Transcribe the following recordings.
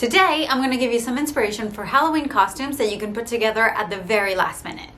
Today, I'm going to give you some inspiration for Halloween costumes that you can put together at the very last minute.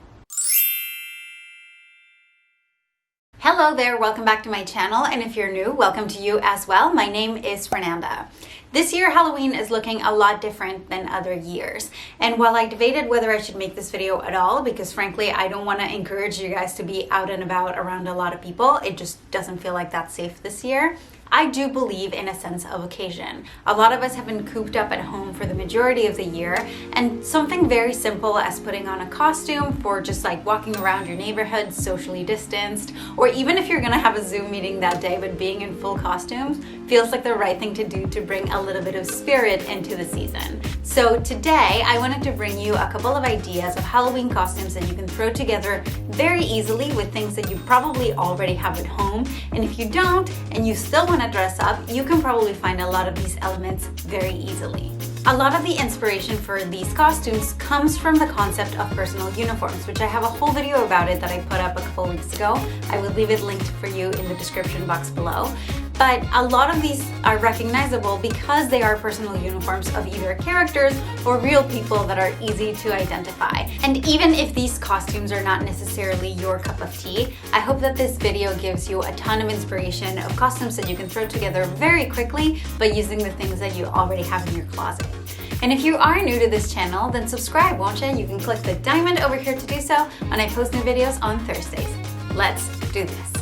Hello there, welcome back to my channel, and if you're new, welcome to you as well. My name is Fernanda. This year, Halloween is looking a lot different than other years. And while I debated whether I should make this video at all, because frankly, I don't want to encourage you guys to be out and about around a lot of people, it just doesn't feel like that's safe this year. I do believe in a sense of occasion. A lot of us have been cooped up at home for the majority of the year, and something very simple as putting on a costume for just like walking around your neighborhood socially distanced, or even if you're gonna have a Zoom meeting that day but being in full costumes, feels like the right thing to do to bring a little bit of spirit into the season. So today I wanted to bring you a couple of ideas of Halloween costumes that you can throw together very easily with things that you probably already have at home. And if you don't, and you still want to dress up, you can probably find a lot of these elements very easily. A lot of the inspiration for these costumes comes from the concept of personal uniforms, which I have a whole video about it that I put up a couple weeks ago. I will leave it linked for you in the description box below. But a lot of these are recognizable because they are personal uniforms of either characters or real people that are easy to identify. And even if these costumes are not necessarily your cup of tea, I hope that this video gives you a ton of inspiration of costumes that you can throw together very quickly by using the things that you already have in your closet. And if you are new to this channel, then subscribe, won't you? You can click the diamond over here to do so, and I post new videos on Thursdays. Let's do this.